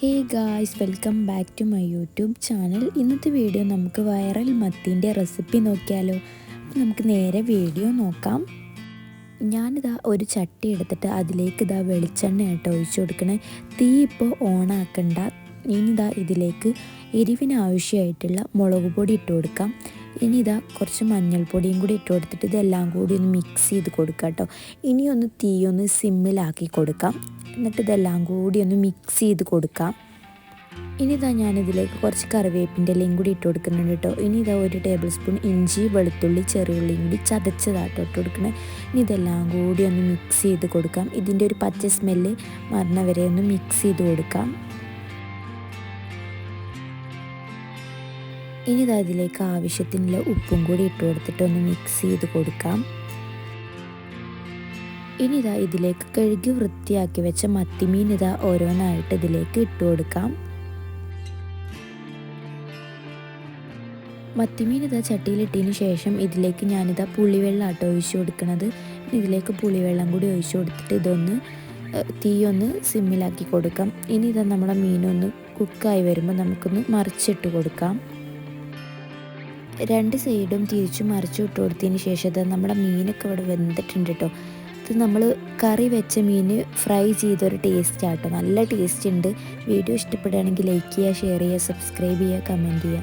Hey guys, welcome back to my YouTube channel. ഇന്നത്തെ video നമുക്ക് viral മത്തീൻ്റെ recipe നോക്കിയാലോ. അപ്പോൾ നമുക്ക് നേരെ വീഡിയോ നോക്കാം. ഞാനിതാ ഒരു ചട്ടി എടുത്തിട്ട് അതിലേക്ക് വെളിച്ചെണ്ണ ആയിട്ട് ഒഴിച്ചു കൊടുക്കണേ. തീ ഇപ്പോൾ ഓണാക്കണ്ട. ഇനിതാ ഇതിലേക്ക് എരിവിന് ആവശ്യമായിട്ടുള്ള മുളക് പൊടി ഇട്ട് കൊടുക്കാം. ഇനി കുറച്ച് മഞ്ഞൾപ്പൊടിയും കൂടി ഇട്ട് കൊടുത്തിട്ട് ഇതെല്ലാം കൂടി ഒന്ന് മിക്സ് ചെയ്ത് കൊടുക്കാം കേട്ടോ. ഇനിയൊന്ന് തീയൊന്ന് സിമ്മിലാക്കി കൊടുക്കാം. എന്നിട്ട് ഇതെല്ലാം കൂടി ഒന്ന് മിക്സ് ചെയ്ത് കൊടുക്കാം. ഇനി ഞാനിതിലേക്ക് കുറച്ച് കറിവേപ്പിൻ്റെ ഇലയും കൂടി ഇട്ട് കൊടുക്കുന്നുണ്ട് കേട്ടോ. ഇനി 1 ടേബിൾ സ്പൂൺ ഇഞ്ചി, വെളുത്തുള്ളി, ചെറിയുള്ളിയും കൂടി ചതച്ചതാട്ടോ ഇട്ട് കൊടുക്കണേ. ഇനി ഇതെല്ലാം കൂടി ഒന്ന് മിക്സ് ചെയ്ത് കൊടുക്കാം. ഇതിൻ്റെ ഒരു പച്ച സ്മെല്ല് മറന്ന വരെ ഒന്ന് മിക്സ് ചെയ്ത് കൊടുക്കാം. ഇനി ഇതിലേക്ക് ആവശ്യത്തിനുള്ള ഉപ്പും കൂടി ഇട്ട് കൊടുത്തിട്ട് ഒന്ന് മിക്സ് ചെയ്ത് കൊടുക്കാം. ഇനി ഇതിലേക്ക് കഴുകി വൃത്തിയാക്കി വെച്ച മത്തിമീൻ ഓരോന്നായിട്ട് ഇതിലേക്ക് ഇട്ട് കൊടുക്കാം. മത്തിമീൻ ചട്ടിയിലിട്ടതിന് ശേഷം ഇതിലേക്ക് പുളിവെള്ളം ആട്ടോ ഒഴിച്ചു കൊടുക്കുന്നത്. ഇതിലേക്ക് പുളിവെള്ളം കൂടി ഒഴിച്ചു കൊടുത്തിട്ട് ഇതൊന്ന് തീയൊന്ന് സിമ്മിലാക്കി കൊടുക്കാം. ഇനി നമ്മുടെ മീനൊന്ന് കുക്കായി വരുമ്പോൾ നമുക്കൊന്ന് മറിച്ചിട്ട് കൊടുക്കാം. 2 സൈഡും തിരിച്ചു മറിച്ചു ഇട്ട് കൊടുത്തതിന് ശേഷം നമ്മുടെ മീനൊക്കെ ഇവിടെ വെന്തിട്ടുണ്ട് കേട്ടോ. ഇത് നമ്മൾ കറി വെച്ച മീൻ ഫ്രൈ ചെയ്തൊരു ടേസ്റ്റ് ആട്ടോ. നല്ല ടേസ്റ്റ് ഉണ്ട്. വീഡിയോ ഇഷ്ടപ്പെടുകയാണെങ്കിൽ ലൈക്ക് ചെയ്യുക, ഷെയർ ചെയ്യുക, സബ്സ്ക്രൈബ് ചെയ്യുക, കമൻറ്റ് ചെയ്യുക.